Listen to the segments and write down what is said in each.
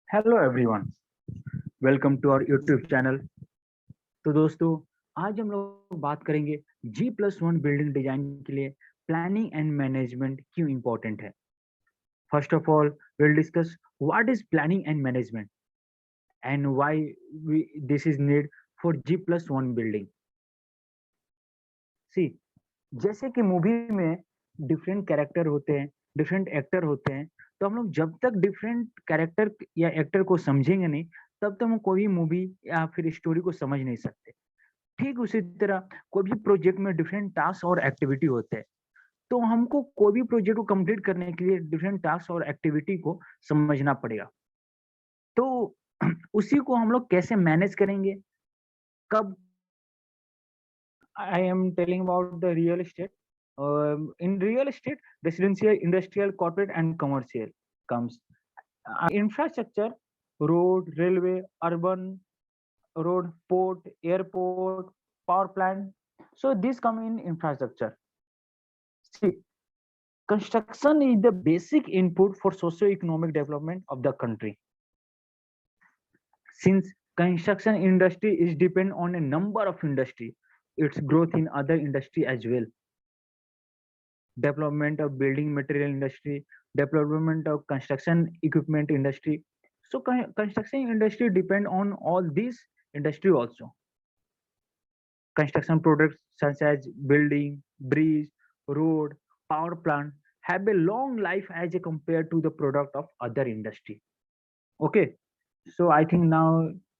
Hello everyone, welcome to our YouTube channel. तो दोस्तों, आज हम लोग बात करेंगे G+1 बिल्डिंग डिजाइन के लिए प्लानिंग एंड मैनेजमेंट क्यों इम्पोर्टेंट है। First of all, will discuss what is planning and management and why this is need for G+1 building. See, जैसे कि मूवी में डिफरेंट कैरेक्टर होते हैं, डिफरेंट एक्टर होते हैं, तो हम लोग जब तक डिफरेंट कैरेक्टर या एक्टर को समझेंगे नहीं, तब तक हम कोई मूवी या फिर स्टोरी को समझ नहीं सकते। ठीक उसी तरह कोई भी प्रोजेक्ट में डिफरेंट टास्क और एक्टिविटी होते हैं, तो हमको कोई भी प्रोजेक्ट को कंप्लीट करने के लिए डिफरेंट टास्क और एक्टिविटी को समझना पड़ेगा। तो उसी को हम लोग कैसे मैनेज करेंगे, कब। I am telling about the real estate. In real estate, residential, industrial, corporate, and commercial comes. Infrastructure, road, railway, urban road, port, airport, power plant. So these come in infrastructure. See, construction is the basic input for socio-economic development of the country. Since construction industry is depend on a number of industry, its growth in other industry as well. Development of building material industry, development of construction equipment industry. So construction industry depend on all these industry also. Construction products such as building, bridge, road, power plant have a long life as compared to the product of other industry. Okay, so I think now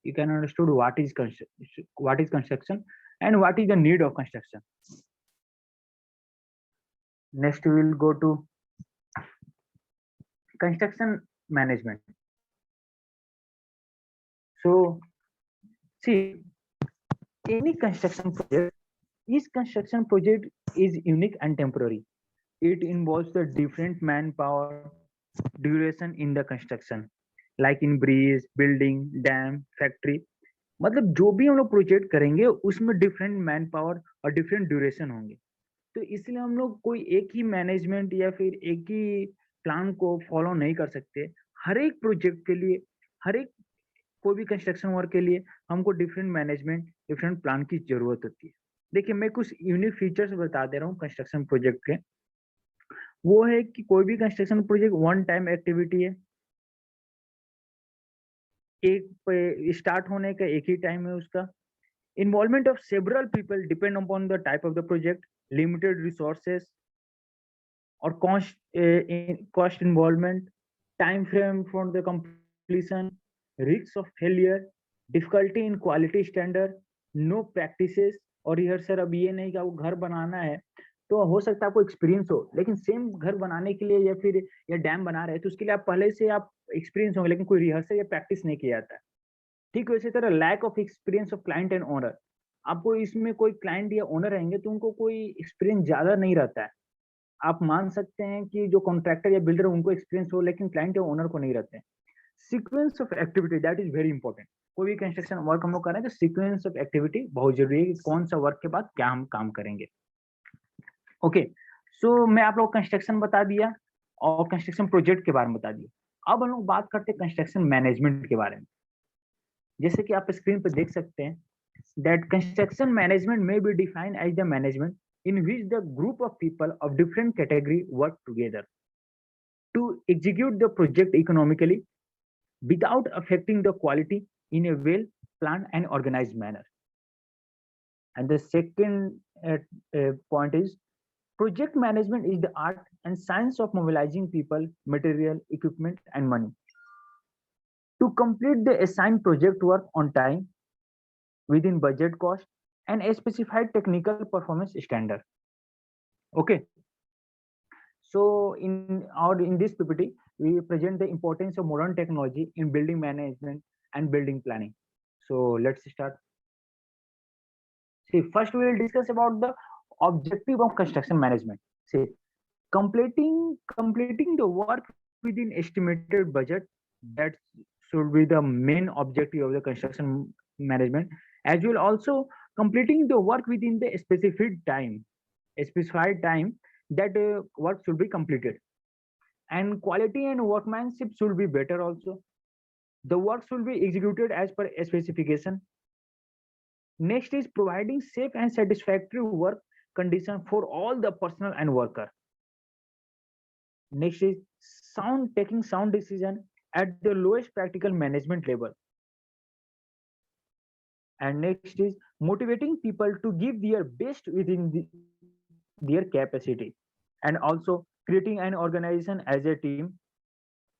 you can understood what is construction and what is the need of construction. Next we will go to construction management. So see, any construction project is unique and temporary. It involves the different manpower, duration in the construction, like in bridge, building, dam, factory. मतलब जो भी हम लोग project करेंगे उसमें different man power और different duration होंगे। तो इसलिए हम लोग कोई एक ही मैनेजमेंट या फिर एक ही प्लान को फॉलो नहीं कर सकते। हर एक प्रोजेक्ट के लिए, हर एक कोई भी कंस्ट्रक्शन वर्क के लिए हमको डिफरेंट मैनेजमेंट, डिफरेंट प्लान की जरूरत होती है। देखिए, मैं कुछ यूनिक फीचर्स बता दे रहा हूँ कंस्ट्रक्शन प्रोजेक्ट के। वो है कि कोई भी construction project one time activity है। एक स्टार्ट होने का एक ही टाइम है उसका। Involvement of several people depend upon the type of the project, limited resources और cost involvement, time frame for the completion, risk of failure, difficulty in quality standard, no practices और rehearsal. अब ये नहीं कि आपको घर बनाना है तो हो सकता है आपको एक्सपीरियंस हो, लेकिन सेम घर बनाने के लिए या फिर या डैम बना रहे हैं तो उसके लिए आप पहले से आप एक्सपीरियंस होंगे, लेकिन कोई रिहर्सल या प्रैक्टिस नहीं किया जाता है। ठीक वैसे तरह lack of experience of client and owner. आपको इसमें कोई क्लाइंट या ओनर रहेंगे तो उनको कोई एक्सपीरियंस ज्यादा नहीं रहता है। आप मान सकते हैं कि जो कॉन्ट्रैक्टर या बिल्डर उनको एक्सपीरियंस हो, लेकिन क्लाइंट या ओनर को नहीं रहते हैं। Sequence of activity that is very important. कोई भी कंस्ट्रक्शन वर्क हम लोग कर रहे हैं तो सीक्वेंस ऑफ एक्टिविटी बहुत जरूरी है कि कौन सा वर्क के बाद क्या हम काम करेंगे। ओके, सो मैं आप लोग कंस्ट्रक्शन बता दिया और कंस्ट्रक्शन प्रोजेक्ट के बारे में बता दिया। अब हम लोग बात करते हैं कंस्ट्रक्शन मैनेजमेंट के बारे में। जैसे कि आप स्क्रीन पर देख सकते हैं, that construction management may be defined as the management in which the group of people of different category work together to execute the project economically without affecting the quality in a well planned and organized manner. And the second point is project management is the art and science of mobilizing people, material, equipment, and money to complete the assigned project work on time, within budget cost, and a specified technical performance standard. Okay, so in this PPT, we present the importance of modern technology in building management and building planning. So let's start. See, first we will discuss about the objective of construction management. See, completing the work within estimated budget, that should be the main objective of the construction management. As well, also completing the work within the specified time that work should be completed, and quality and workmanship should be better also. The works will be executed as per specification. Next is providing safe and satisfactory work condition for all the personnel and worker. Next is taking sound decision at the lowest practical management level. And next is motivating people to give their best within their capacity, and also creating an organization as a team.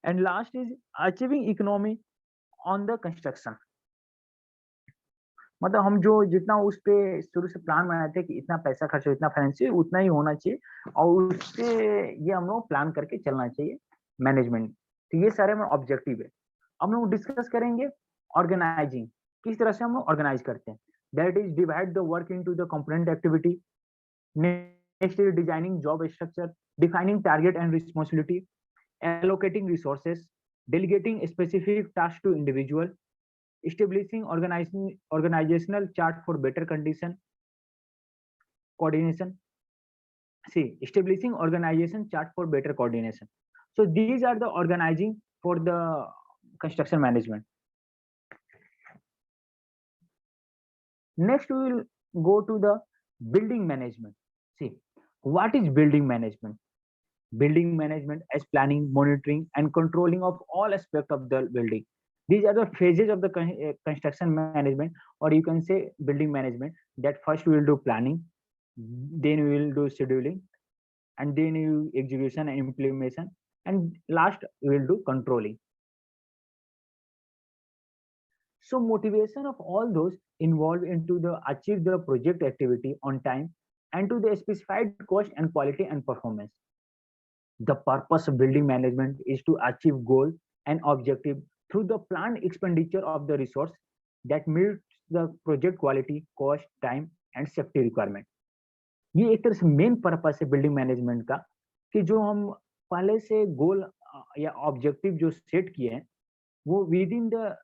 And last is achieving economy on the construction. मतलब हम जो जितना उस पे शुरू से plan बनाए थे कि इतना पैसा खर्च हो, इतना फाइनेंशियल उतना ही होना चाहिए, और उससे ये हम लोग प्लान करके चलना चाहिए मैनेजमेंट। तो ये सारे हमारे ऑब्जेक्टिव है। हम लोग डिस्कस करेंगे ऑर्गेनाइजिंग, किस तरह से हम लोग ऑर्गेनाइज करते हैं। That is divide the work into the component activity. Next is designing job structure, defining target and responsibility, allocating resources, delegating specific tasks to individual, establishing organizational chart for better condition coordination. See, establishing organization chart for better coordination. So these are the organizing for the construction management. Next we will go to the building management. See, what is building management? Building management as planning, monitoring and controlling of all aspects of the building. These are the phases of the construction management, or you can say building management. That first we will do planning, then we will do scheduling, and then you execution and implementation, and last we will do controlling. So motivation of all those involved into the achieve the project activity on time and to the specified cost and quality and performance. The purpose of building management is to achieve goal and objective through the planned expenditure of the resource that meets the project quality, cost, time and safety requirement. ये एक तरह से main purpose है building management का, कि जो हम पहले से गोल या ऑब्जेक्टिव जो सेट किए हैं वो विद इन द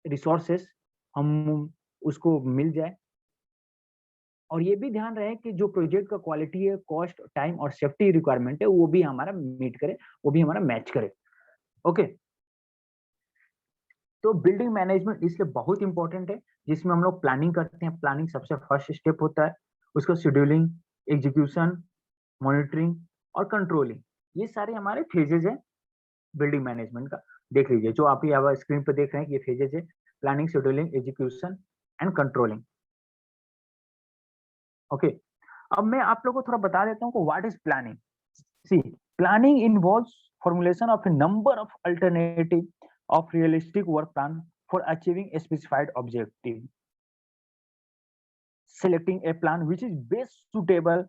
रिसोर्सेस हम उसको मिल जाए, और ये भी ध्यान रहे कि जो प्रोजेक्ट का क्वालिटी है, कॉस्ट, टाइम और सेफ्टी रिक्वायरमेंट है वो भी हमारा मीट करे, वो भी हमारा मैच करे। ओके, तो बिल्डिंग मैनेजमेंट इसलिए बहुत इंपॉर्टेंट है, जिसमें हम लोग प्लानिंग करते हैं। प्लानिंग सबसे फर्स्ट स्टेप होता है, उसका शेड्यूलिंग, एग्जीक्यूशन, मॉनिटरिंग और कंट्रोलिंग, ये सारे हमारे फेजेज है बिल्डिंग मैनेजमेंट का। देख लीजिए जो आप यहाँ स्क्रीन पर देख रहे हैं, ये फेजेज है, planning, scheduling, execution and controlling. Okay, अब मैं आप लोगों को थोड़ा बता देता हूँ what is planning. See, planning involves formulation of a number of alternative of realistic work plan for achieving a specified objective, selecting a plan which is best suitable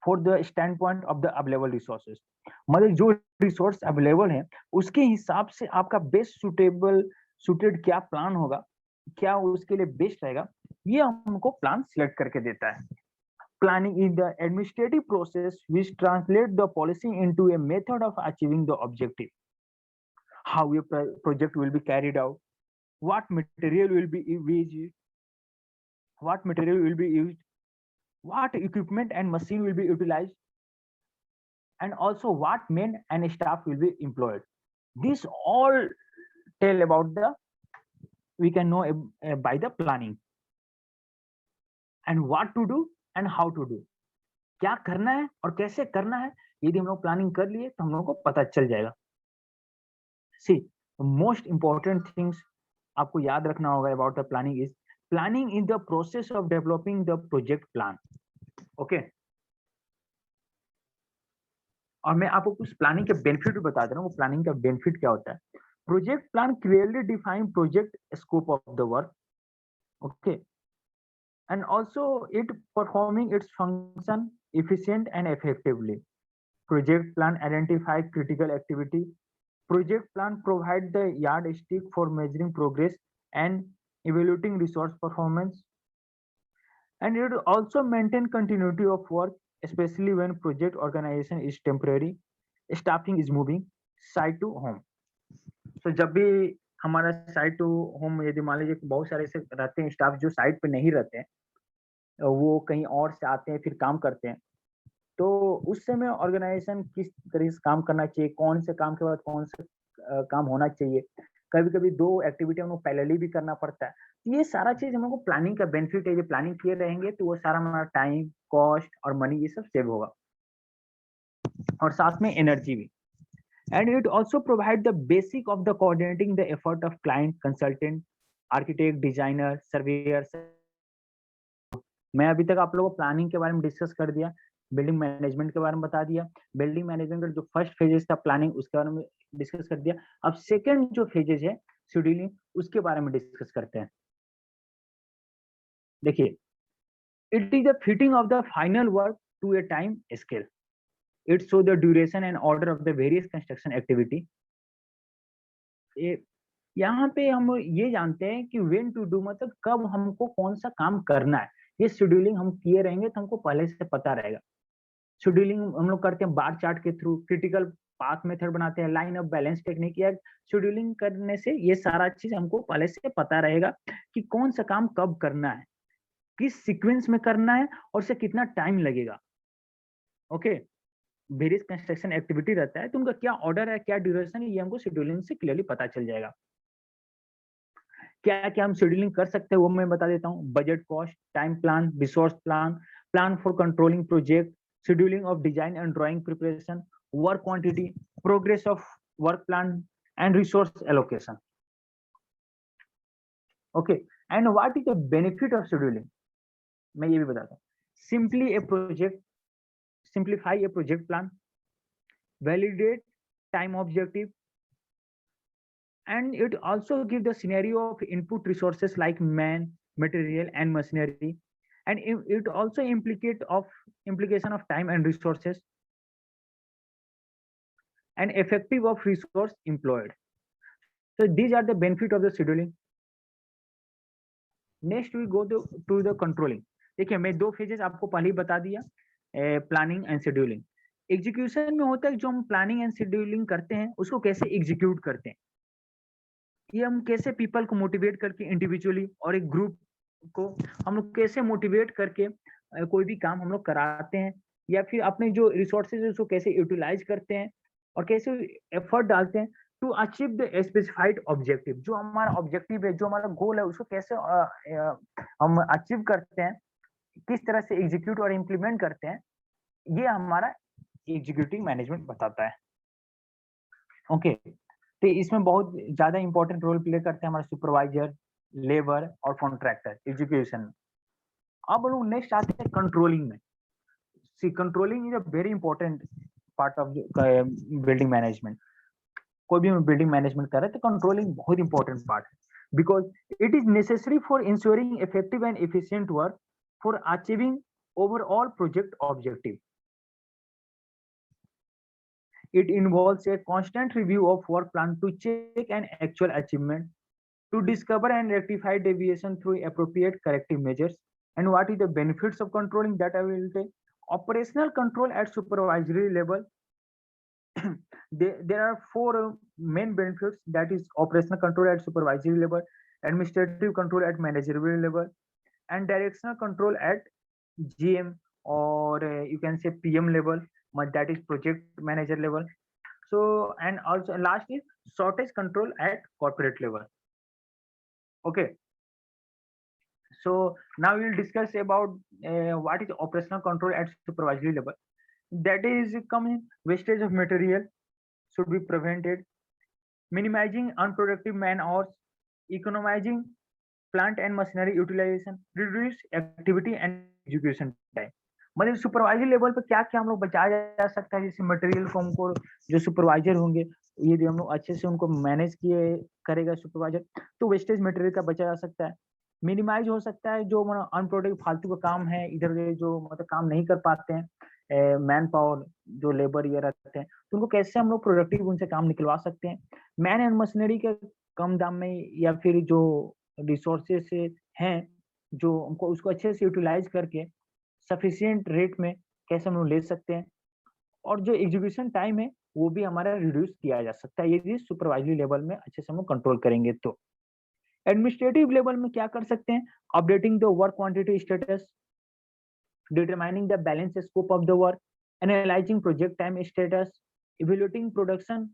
for the standpoint of the available resources। मतलब जो resource available है उसके हिसाब से आपका best suited क्या plan होगा, क्या उसके लिए बेस्ट रहेगा, ये हमको प्लान सिलेक्ट करके देता है। Planning is the administrative process which translates the policy into a method of achieving the objective. How a project will be carried out, what material will be used, what equipment and machine will be utilized, and also what men and staff will be employed. This all tell about the, we can know by the planning, and what to do and how to do, क्या करना है और कैसे करना है, यदि हम लोग प्लानिंग कर लिए तो हम लोग को पता चल जाएगा। See, the most important things आपको याद रखना होगा about the planning is the process of developing the project plan. Okay, और मैं आपको कुछ प्लानिंग के बेनिफिट भी बता दे रहा हूँ। वो प्लानिंग का बेनिफिट क्या होता है? Project plan clearly define project scope of the work, okay, and also it performing its function efficient and effectively. Project plan identify critical activity. Project plan provide the yardstick for measuring progress and evaluating resource performance, and it also maintain continuity of work, especially when project organization is temporary, staffing is moving site to home. So जब भी हमारा site to home, यदि मान लीजिए बहुत सारे ऐसे रहते हैं स्टाफ जो साइट पे नहीं रहते हैं, वो कहीं और से आते हैं फिर काम करते हैं, तो उस समय ऑर्गेनाइजेशन किस तरह से काम करना चाहिए, कौन से काम के बाद कौन सा काम होना चाहिए, कभी कभी 2 एक्टिविटी हम लोग पैरेलली भी करना पड़ता है। तो ये सारा चीज हम लोग को प्लानिंग का बेनिफिट है। ये प्लानिंग किए रहेंगे तो वो सारा हमारा टाइम, कॉस्ट और मनी ये सब सेव होगा, और साथ में एनर्जी भी। And it also provide the basic of the coordinating the effort of client, consultant, architect, designer, surveyor। मैं अभी तक आप लोगों को प्लानिंग के बारे में डिस्कस कर दिया, बिल्डिंग मैनेजमेंट के बारे में बता दिया, बिल्डिंग मैनेजमेंट का जो फर्स्ट फेजेस था प्लानिंग उसके बारे में डिस्कस कर दिया। अब सेकंड जो फेजेस है शेड्यूलिंग, उसके बारे में डिस्कस करते हैं। देखिए, it is the fitting of the final work to a time scale. It show the duration and order of the various construction activity. यहाँ पे हम ये जानते हैं कि व्हेन टू डू, मतलब कब हमको कौन सा काम करना है। ये शेड्यूलिंग हम किए रहेंगे तो हमको पहले से पता रहेगा। शेड्यूलिंग हम लोग करते हैं बार चार्ट के थ्रू, क्रिटिकल पाथ मेथड बनाते हैं, लाइन ऑफ बैलेंस टेक्निक। या शेड्यूलिंग करने से ये सारा चीज हमको पहले से पता रहेगा कि कौन सा काम कब करना है, किस सीक्वेंस में करना है और उसे कितना टाइम लगेगा। ओके, वेरियस कंस्ट्रक्शन एक्टिविटी रहता है तो उनका क्या ऑर्डर है, क्या ड्यूरेशन है, ये हमको शेड्यूलिंग से क्लियरली पता चल जाएगा। क्या क्या हम शेड्यूलिंग कर सकते हैं वो मैं बता देता हूँ। Budget, cost, time plan, resource plan, plan for controlling project, scheduling of design and drawing preparation, work quantity, progress of work plan and resource allocation. Okay, and what is the benefit of scheduling, मैं ये भी बताता हूँ। Simply A project, simplify A project plan, validate time objective, and it also gives the scenario of input resources like man, material and machinery, and it also implication of time and resources and effective of resource employed. So these are the benefit of the scheduling. Next we go to the controlling। देखिए, मैं 2 phases आपको पहले ही बता दिया, planning and scheduling. Execution में होता है जो हम प्लानिंग एंड शेड्यूलिंग करते हैं उसको कैसे एग्जीक्यूट करते हैं, ये हम कैसे पीपल को मोटिवेट करके इंडिविजुअली और एक ग्रुप को हम लोग कैसे मोटिवेट करके कोई भी काम हम लोग कराते हैं, या फिर अपने जो रिसोर्सेज है उसको कैसे यूटिलाइज करते हैं और कैसे एफर्ट डालते हैं to achieve the specified objective. जो हमारा ऑब्जेक्टिव है, जो हमारा गोल है, उसको कैसे हम अचीव करते हैं, किस तरह से एग्जीक्यूट और इम्प्लीमेंट करते हैं, ये हमारा एग्जीक्यूटिव मैनेजमेंट बताता है। ओके, तो इसमें बहुत ज्यादा इंपॉर्टेंट रोल प्ले करते हैं हमारे सुपरवाइजर, लेबर और कॉन्ट्रैक्टर एजुकेशन में। अब लोग नेक्स्ट आते हैं कंट्रोलिंग में। See, controlling is a very important part of building management. कोई भी बिल्डिंग मैनेजमेंट कर रहे हैं तो कंट्रोलिंग बहुत इंपॉर्टेंट पार्ट है, because it is necessary for ensuring effective and efficient work for achieving overall project objective. It involves a constant review of work plan to check an actual achievement, to discover and rectify deviation through appropriate corrective measures. And what is the benefits of controlling, that I will take. Operational control at supervisory level. There are 4 main benefits, that is operational control at supervisory level, administrative control at managerial level, and directional control at GM or you can say PM level, that is project manager level. So, and also last is shortage control at corporate level. Okay, so now we'll discuss about what is operational control at supervisory level. That is coming, wastage of material should be prevented, minimizing unproductive man hours, economizing plant and machinery utilization, reduce activity and execution time। मतलब supervisor level पे क्या क्या हम लोग बचाया जा सकता है, जैसे मटेरियल को हमको जो सुपरवाइजर होंगे यदि हम लोग अच्छे से उनको मैनेज किए करेगा सुपरवाइजर, तो वेस्टेज मटेरियल का बचा जा सकता है, मिनिमाइज हो सकता है जो मतलब अनप्रोडक्टिव फालतू का काम है, इधर जो मतलब काम नहीं कर पाते हैं मैन पावर जो लेबर ये रहते हैं, तो उनको कैसे हम लोग प्रोडक्टिव उनसे काम निकलवा सकते हैं। मैन एंड मशीनरी के कम दाम में, या फिर जो रिसोर्सेस हैं जो हमको उसको अच्छे से यूटिलाइज करके सफिशिएंट रेट में कैसे हम लोग ले सकते हैं, और जो एग्जीक्यूशन टाइम है वो भी हमारा रिड्यूस किया जा सकता है यदि सुपरवाइजरी लेवल में अच्छे से हम लोग कंट्रोल करेंगे तो। एडमिनिस्ट्रेटिव लेवल में क्या कर सकते हैं, updating the work quantity status, determining the balance scope of the work, analysing project time status, evaluating production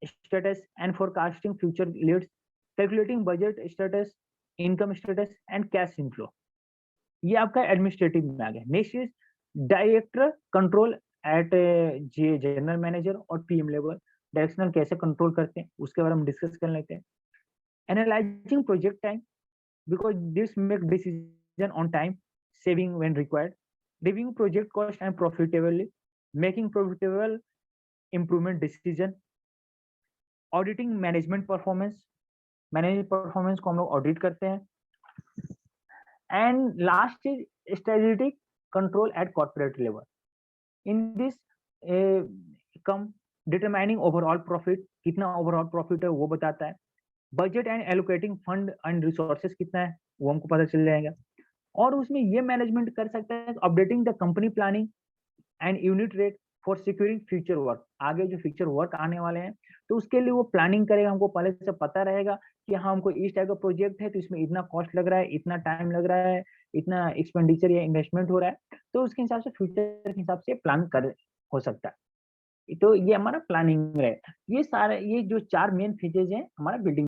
status and forecasting future leads, calculating budget status, income status and cash inflow. ये आपका administrative में आ गया। Next is director control at general manager और PM level. Directional कैसे control करते हैं उसके बारे में डिस्कस कर लेते हैं। Analysing project time because this make decision on time, saving when required, reviewing project cost and profitably, making profitable improvement decision, auditing management performance, management performance को हम लोग audit करते हैं, and last is strategic control at corporate level. In this come determining overall profit, कितना overall profit है वो बताता है, budget and allocating fund and resources कितना है वो हमको पता चल जाएगा, और उसमें ये मैनेजमेंट कर सकता है updating the company planning and unit rate for securing future work. आगे जो फ्यूचर वर्क आने वाले हैं तो उसके लिए वो प्लानिंग करेगा, हमको पहले से पता रहेगा कि हाँ हमको इस टाइप का प्रोजेक्ट है तो इसमें इतना कॉस्ट लग रहा है, इतना टाइम लग रहा है, इतना एक्सपेंडिचर या इन्वेस्टमेंट हो रहा है, तो उसके हिसाब से फ्यूचर के हिसाब से प्लान कर हो सकता है। तो ये हमारा प्लानिंग है। ये सारे ये जो 4 मेन फेजेज हैं हमारा बिल्डिंग